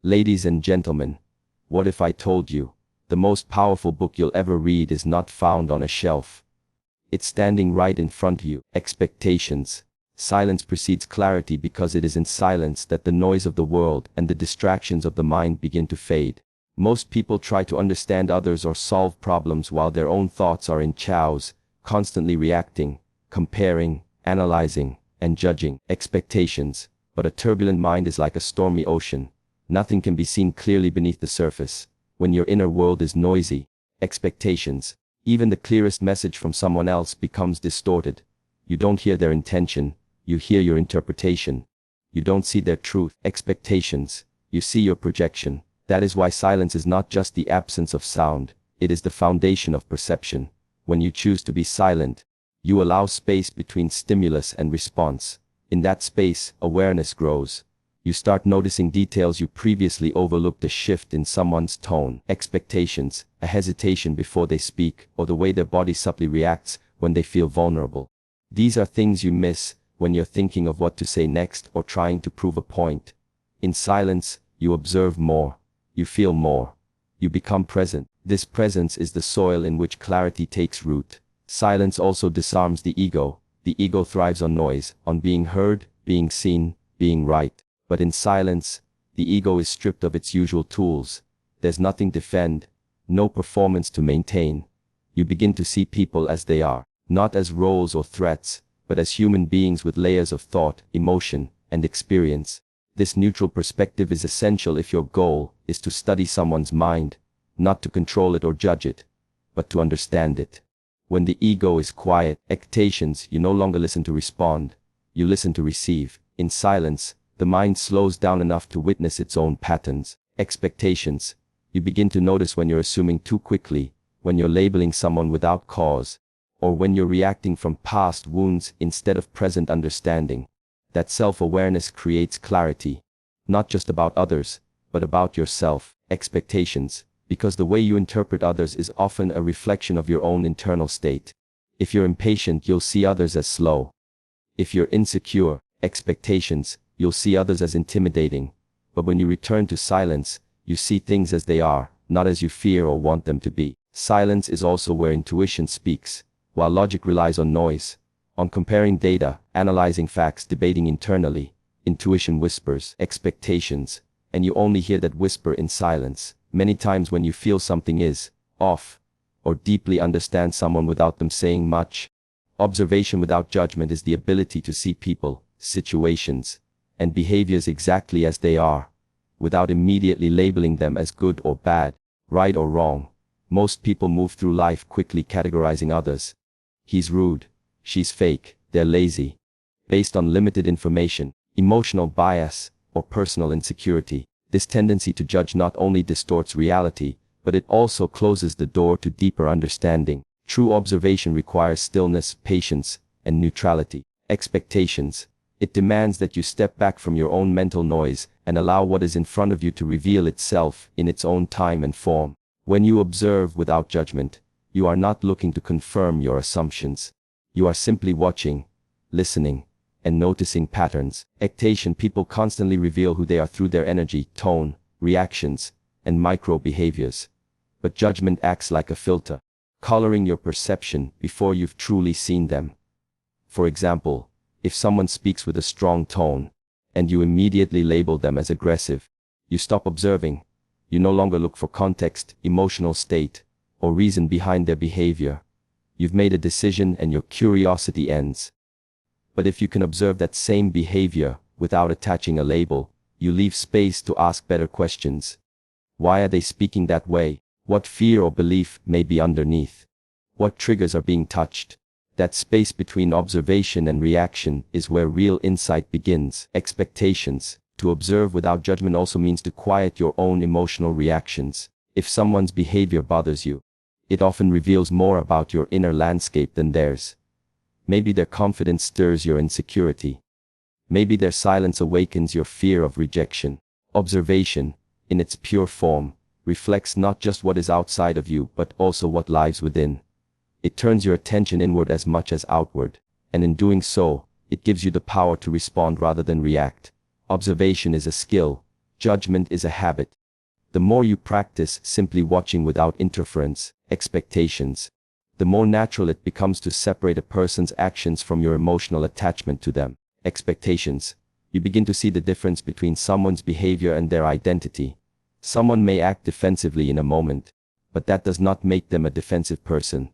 Ladies and gentlemen, what if I told you, the most powerful book you'll ever read is not found on a shelf? It's standing right in front of you. Expectations. Silence precedes clarity because it is in silence that the noise of the world and the distractions of the mind begin to fade. Most people try to understand others or solve problems while their own thoughts are in chaos, constantly reacting, comparing, analyzing, and judging. Expectations. But a turbulent mind is like a stormy ocean. Nothing can be seen clearly beneath the surface. When your inner world is noisy, expectations, even the clearest message from someone else becomes distorted. You don't hear their intention, you hear your interpretation. You don't see their truth. Expectations, you see your projection. That is why silence is not just the absence of sound, it is the foundation of perception. When you choose to be silent, you allow space between stimulus and response. In that space, awareness grows. You start noticing details you previously overlooked: a shift in someone's tone, expectations, a hesitation before they speak, or the way their body subtly reacts when they feel vulnerable. These are things you miss when you're thinking of what to say next or trying to prove a point. In silence, you observe more, you feel more, you become present. This presence is the soil in which clarity takes root. Silence also disarms the ego. The ego thrives on noise, on being heard, being seen, being right. But in silence, the ego is stripped of its usual tools. There's nothing to defend, no performance to maintain. You begin to see people as they are, not as roles or threats, but as human beings with layers of thought, emotion, and experience. This neutral perspective is essential if your goal is to study someone's mind, not to control it or judge it, but to understand it. When the ego is quiet, expectations, you no longer listen to respond, you listen to receive. In silence, the mind slows down enough to witness its own patterns. Expectations. You begin to notice when you're assuming too quickly, when you're labeling someone without cause, or when you're reacting from past wounds instead of present understanding. That self-awareness creates clarity, not just about others, but about yourself. Expectations. Because the way you interpret others is often a reflection of your own internal state. If you're impatient, you'll see others as slow. If you're insecure, expectations, you'll see others as intimidating. But when you return to silence, you see things as they are, not as you fear or want them to be. Silence is also where intuition speaks, while logic relies on noise, on comparing data, analyzing facts, debating internally. Intuition whispers expectations, and you only hear that whisper in silence. Many times when you feel something is off, or deeply understand someone without them saying much. Observation without judgment is the ability to see people, situations, and behaviors exactly as they are, without immediately labeling them as good or bad, right or wrong. Most people move through life quickly categorizing others. He's rude, she's fake, they're lazy, based on limited information, emotional bias, or personal insecurity. This tendency to judge not only distorts reality, but it also closes the door to deeper understanding. True observation requires stillness, patience, and neutrality. Expectations. It demands that you step back from your own mental noise and allow what is in front of you to reveal itself in its own time and form. When you observe without judgment, you are not looking to confirm your assumptions. You are simply watching, listening, and noticing patterns. Expectation people constantly reveal who they are through their energy, tone, reactions, and micro behaviors. But judgment acts like a filter, coloring your perception before you've truly seen them. For example, if someone speaks with a strong tone, and you immediately label them as aggressive, you stop observing. You no longer look for context, emotional state, or reason behind their behavior. You've made a decision and your curiosity ends. But if you can observe that same behavior without attaching a label, you leave space to ask better questions. Why are they speaking that way? What fear or belief may be underneath? What triggers are being touched? That space between observation and reaction is where real insight begins. Expectations. To observe without judgment also means to quiet your own emotional reactions. If someone's behavior bothers you, it often reveals more about your inner landscape than theirs. Maybe their confidence stirs your insecurity. Maybe their silence awakens your fear of rejection. Observation, in its pure form, reflects not just what is outside of you but also what lies within. It turns your attention inward as much as outward, and in doing so, it gives you the power to respond rather than react. Observation is a skill. Judgment is a habit. The more you practice simply watching without interference, expectations, the more natural it becomes to separate a person's actions from your emotional attachment to them. Expectations. You begin to see the difference between someone's behavior and their identity. Someone may act defensively in a moment, but that does not make them a defensive person.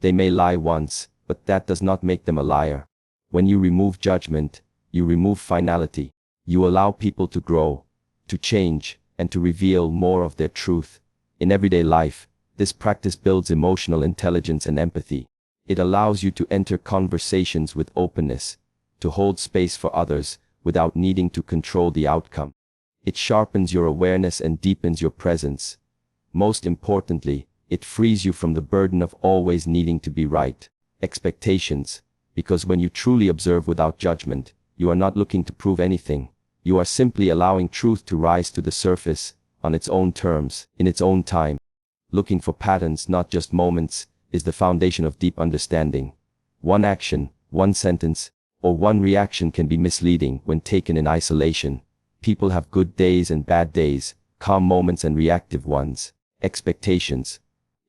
They may lie once, but that does not make them a liar. When you remove judgment, you remove finality. You allow people to grow, to change, and to reveal more of their truth. In everyday life, this practice builds emotional intelligence and empathy. It allows you to enter conversations with openness, to hold space for others without needing to control the outcome. It sharpens your awareness and deepens your presence. Most importantly, it frees you from the burden of always needing to be right. Expectations. Because when you truly observe without judgment, you are not looking to prove anything. You are simply allowing truth to rise to the surface, on its own terms, in its own time. Looking for patterns, not just moments, is the foundation of deep understanding. One action, one sentence, or one reaction can be misleading when taken in isolation. People have good days and bad days, calm moments and reactive ones. Expectations.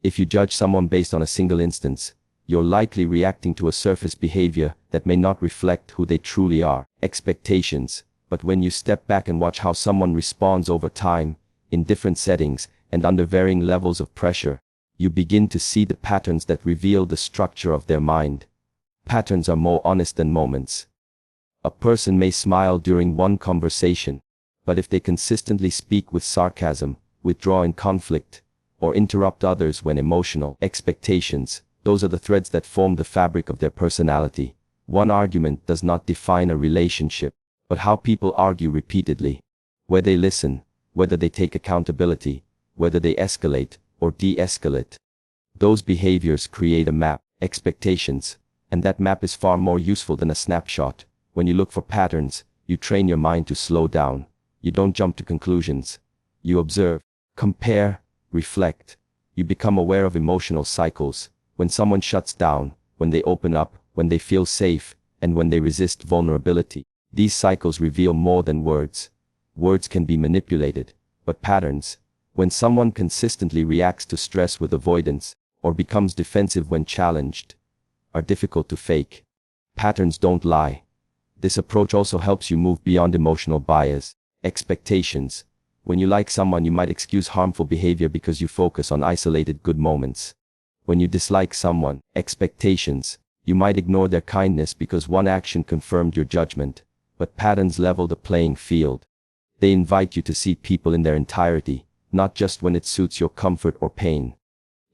If you judge someone based on a single instance, you're likely reacting to a surface behavior that may not reflect who they truly are. Expectations. But when you step back and watch how someone responds over time, in different settings, and under varying levels of pressure, you begin to see the patterns that reveal the structure of their mind. Patterns are more honest than moments. A person may smile during one conversation, but if they consistently speak with sarcasm, withdraw in conflict, or interrupt others when emotional, expectations, those are the threads that form the fabric of their personality. One argument does not define a relationship, but how people argue repeatedly, where they listen, whether they take accountability, whether they escalate or de-escalate. Those behaviors create a map, expectations, and that map is far more useful than a snapshot. When you look for patterns, you train your mind to slow down. You don't jump to conclusions. You observe, compare, reflect. You become aware of emotional cycles, when someone shuts down, when they open up, when they feel safe, and when they resist vulnerability. These cycles reveal more than words. Words can be manipulated, but patterns, when someone consistently reacts to stress with avoidance, or becomes defensive when challenged, are difficult to fake. Patterns don't lie. This approach also helps you move beyond emotional bias. Expectations. When you like someone, you might excuse harmful behavior because you focus on isolated good moments. When you dislike someone, expectations, you might ignore their kindness because one action confirmed your judgment. But patterns level the playing field. They invite you to see people in their entirety, not just when it suits your comfort or pain.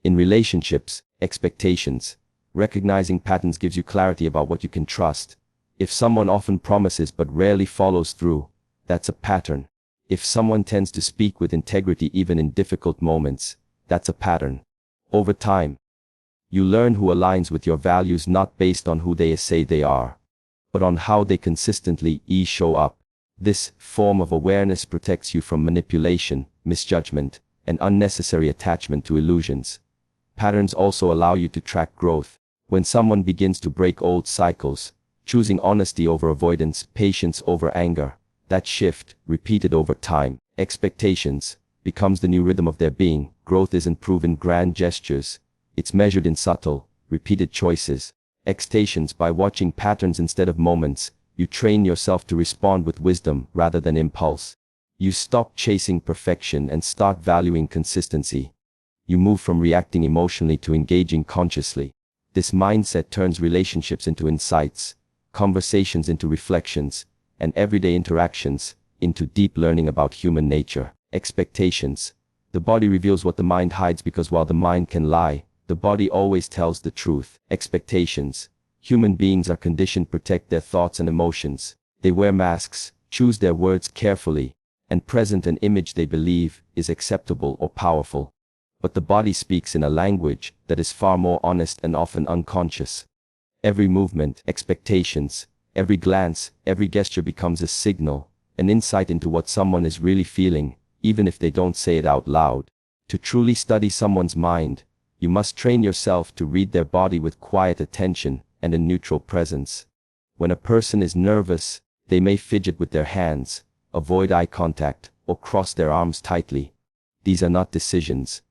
In relationships, expectations. Recognizing patterns gives you clarity about what you can trust. If someone often promises but rarely follows through, that's a pattern. If someone tends to speak with integrity even in difficult moments, that's a pattern. Over time, you learn who aligns with your values not based on who they say they are, but on how they consistently show up. This form of awareness protects you from manipulation, misjudgment, and unnecessary attachment to illusions. Patterns also allow you to track growth. When someone begins to break old cycles, choosing honesty over avoidance, patience over anger, that shift, repeated over time, expectations, becomes the new rhythm of their being. Growth isn't proven in grand gestures. It's measured in subtle, repeated choices. Expectations. By watching patterns instead of moments, you train yourself to respond with wisdom rather than impulse. You stop chasing perfection and start valuing consistency. You move from reacting emotionally to engaging consciously. This mindset turns relationships into insights, conversations into reflections, and everyday interactions into deep learning about human nature. Expectations. The body reveals what the mind hides because while the mind can lie, the body always tells the truth. Expectations. Human beings are conditioned to protect their thoughts and emotions. They wear masks, choose their words carefully, and present an image they believe is acceptable or powerful. But the body speaks in a language that is far more honest and often unconscious. Every movement, expectations, every glance, every gesture becomes a signal, an insight into what someone is really feeling, even if they don't say it out loud. To truly study someone's mind, you must train yourself to read their body with quiet attention and a neutral presence. When a person is nervous, they may fidget with their hands, avoid eye contact, or cross their arms tightly. These are not decisions.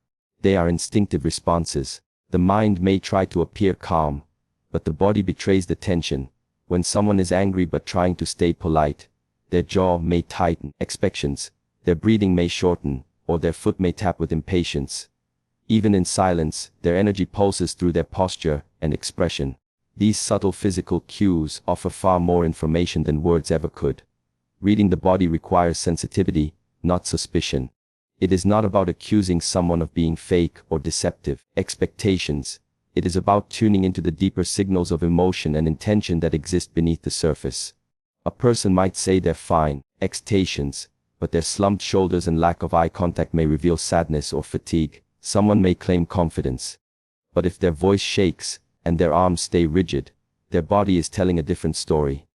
They are instinctive responses. The mind may try to appear calm, but the body betrays the tension. When someone is angry but trying to stay polite, their jaw may tighten. Expectations. Their breathing may shorten, or their foot may tap with impatience. Even in silence, their energy pulses through their posture and expression. These subtle physical cues offer far more information than words ever could. Reading the body requires sensitivity, not suspicion. It is not about accusing someone of being fake or deceptive. Expectations. It is about tuning into the deeper signals of emotion and intention that exist beneath the surface. A person might say they're fine, expectations, but their slumped shoulders and lack of eye contact may reveal sadness or fatigue. Someone may claim confidence, but if their voice shakes and their arms stay rigid, their body is telling a different story.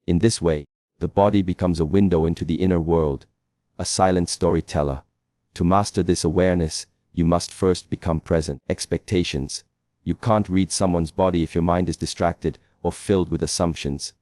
In this way, the body becomes a window into the inner world, a silent storyteller. To master this awareness, you must first become present. Expectations. You can't read someone's body if your mind is distracted or filled with assumptions.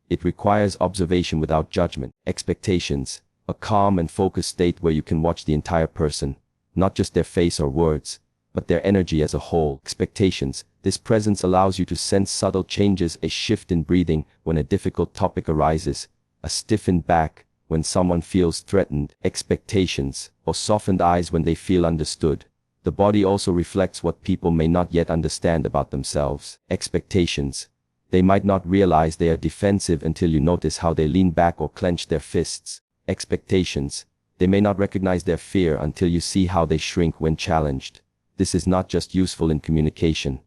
It requires observation without judgment. Expectations. A calm and focused state where you can watch the entire person, not just their face or words, but their energy as a whole. Expectations. This presence allows you to sense subtle changes, a shift in breathing when a difficult topic arises, a stiffened back when someone feels threatened. Expectations, or softened eyes when they feel understood. The body also reflects what people may not yet understand about themselves. Expectations. They might not realize they are defensive until you notice how they lean back or clench their fists. Expectations. They may not recognize their fear until you see how they shrink when challenged. This is not just useful in communication.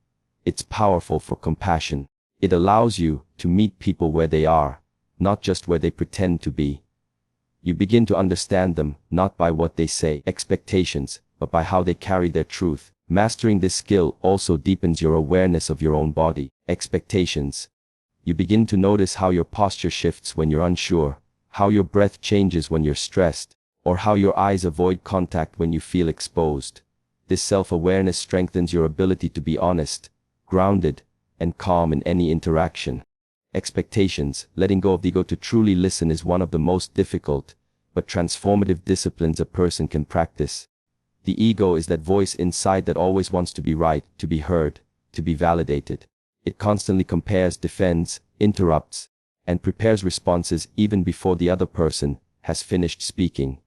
It's powerful for compassion. It allows you to meet people where they are, not just where they pretend to be. You begin to understand them, not by what they say, expectations, but by how they carry their truth. Mastering this skill also deepens your awareness of your own body. Expectations. You begin to notice how your posture shifts when you're unsure, how your breath changes when you're stressed, or how your eyes avoid contact when you feel exposed. This self-awareness strengthens your ability to be honest, grounded, and calm in any interaction. Expectations. Letting go of the ego to truly listen is one of the most difficult, but transformative disciplines a person can practice. The ego is that voice inside that always wants to be right, to be heard, to be validated. It constantly compares, defends, interrupts, and prepares responses even before the other person has finished speaking.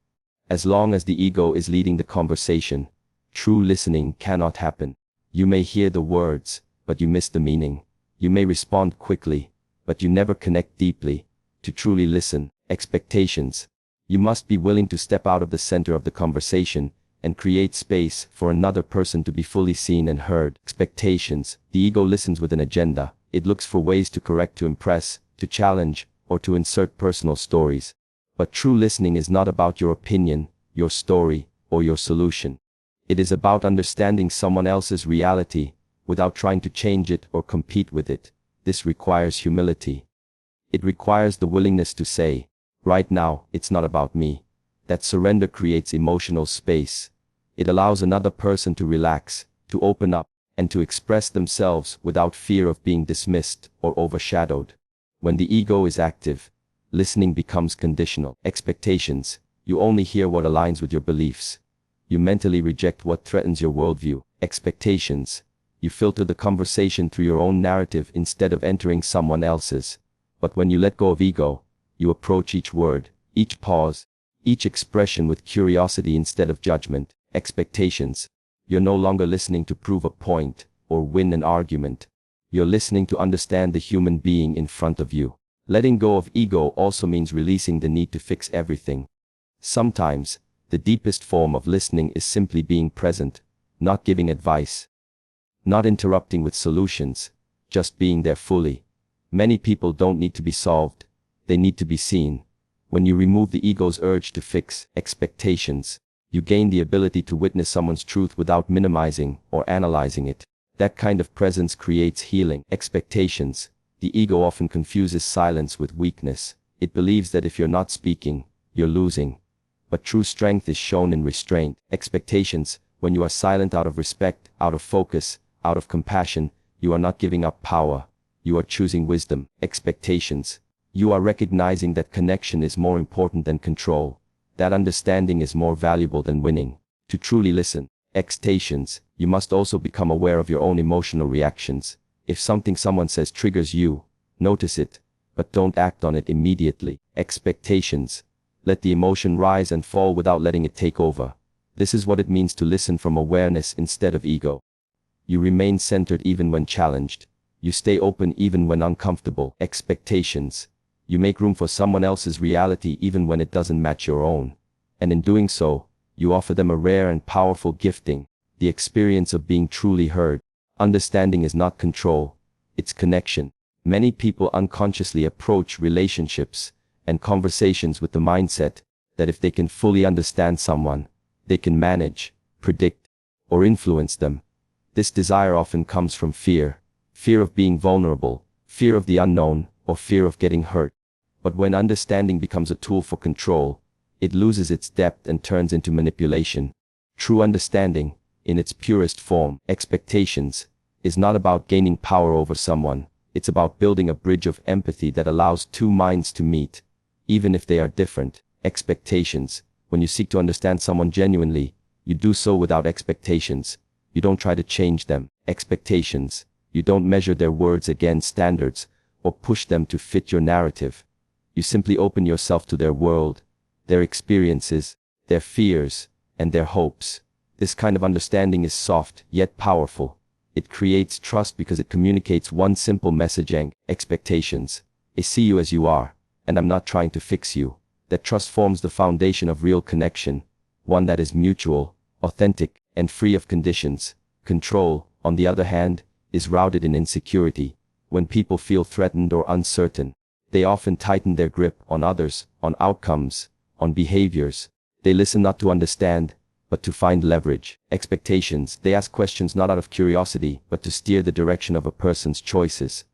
As long as the ego is leading the conversation, true listening cannot happen. You may hear the words, but you miss the meaning. You may respond quickly, but you never connect deeply. To truly listen, expectations. You must be willing to step out of the center of the conversation and create space for another person to be fully seen and heard. Expectations. The ego listens with an agenda. It looks for ways to correct, to impress, to challenge, or to insert personal stories. But true listening is not about your opinion, your story, or your solution. It is about understanding someone else's reality, without trying to change it or compete with it. This requires humility. It requires the willingness to say, right now, it's not about me. That surrender creates emotional space. It allows another person to relax, to open up, and to express themselves without fear of being dismissed or overshadowed. When the ego is active, listening becomes conditional. Expectations. You only hear what aligns with your beliefs. You mentally reject what threatens your worldview. Expectations. You filter the conversation through your own narrative instead of entering someone else's. But when you let go of ego, you approach each word, each pause, each expression with curiosity instead of judgment. Expectations. You're no longer listening to prove a point or win an argument. You're listening to understand the human being in front of you. Letting go of ego also means releasing the need to fix everything. Sometimes, the deepest form of listening is simply being present, not giving advice, not interrupting with solutions, just being there fully. Many people don't need to be solved, they need to be seen. When you remove the ego's urge to fix expectations, you gain the ability to witness someone's truth without minimizing or analyzing it. That kind of presence creates healing. Expectations. The ego often confuses silence with weakness. It believes that if you're not speaking, you're losing. But true strength is shown in restraint. Expectations. When you are silent out of respect, out of focus, out of compassion, you are not giving up power. You are choosing wisdom. Expectations. You are recognizing that connection is more important than control, That understanding is more valuable than winning. To truly listen, expectations, you must also become aware of your own emotional reactions. If something someone says triggers you, notice it, but don't act on it immediately. Expectations. Let the emotion rise and fall without letting it take over. This is what it means to listen from awareness instead of ego. You remain centered even when challenged. You stay open even when uncomfortable. Expectations. You make room for someone else's reality even when it doesn't match your own. And in doing so, you offer them a rare and powerful gifting, the experience of being truly heard. Understanding is not control, it's connection. Many people unconsciously approach relationships and conversations with the mindset that if they can fully understand someone, they can manage, predict, or influence them. This desire often comes from fear of being vulnerable, fear of the unknown, or fear of getting hurt. But when understanding becomes a tool for control, it loses its depth and turns into manipulation. True understanding, in its purest form, expectations, is not about gaining power over someone. It's about building a bridge of empathy that allows two minds to meet, even if they are different. Expectations. When you seek to understand someone genuinely, you do so without expectations. You don't try to change them. Expectations. You don't measure their words against standards or push them to fit your narrative. You simply open yourself to their world, their experiences, their fears, and their hopes. This kind of understanding is soft, yet powerful. It creates trust because it communicates one simple message: expectations. I see you as you are, and I'm not trying to fix you. That trust forms the foundation of real connection, one that is mutual, authentic, and free of conditions. Control, on the other hand, is rooted in insecurity. When people feel threatened or uncertain, they often tighten their grip on others, on outcomes, on behaviors. They listen not to understand, but to find leverage. Expectations. They ask questions not out of curiosity, but to steer the direction of a person's choices.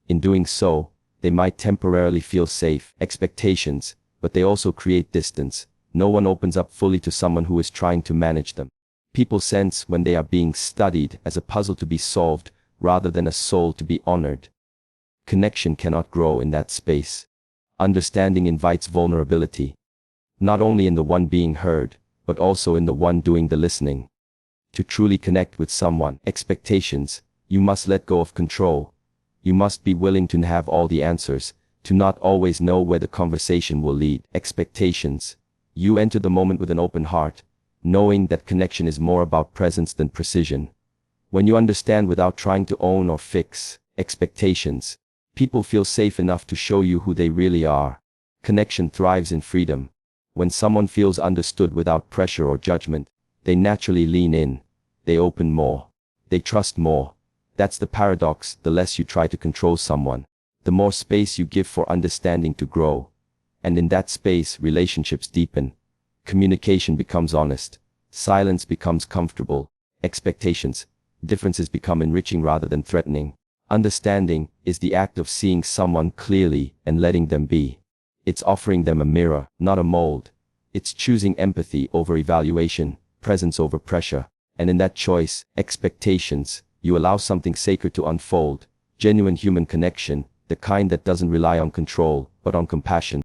In doing so, they might temporarily feel safe. Expectations, but they also create distance. No one opens up fully to someone who is trying to manage them. People sense when they are being studied as a puzzle to be solved, rather than a soul to be honored. Connection cannot grow in that space. Understanding invites vulnerability, not only in the one being heard, but also in the one doing the listening. To truly connect with someone, expectations, you must let go of control. You must be willing to have all the answers, to not always know where the conversation will lead. Expectations. You enter the moment with an open heart, knowing that connection is more about presence than precision. When you understand without trying to own or fix, expectations, people feel safe enough to show you who they really are. Connection thrives in freedom. When someone feels understood without pressure or judgment, they naturally lean in. They open more. They trust more. That's the paradox. The less you try to control someone, the more space you give for understanding to grow. And in that space, relationships deepen. Communication becomes honest. Silence becomes comfortable. Expectations. Differences become enriching rather than threatening. Understanding is the act of seeing someone clearly and letting them be. It's offering them a mirror, not a mold. It's choosing empathy over evaluation, presence over pressure. And in that choice, expectations, you allow something sacred to unfold. Genuine human connection, the kind that doesn't rely on control, but on compassion.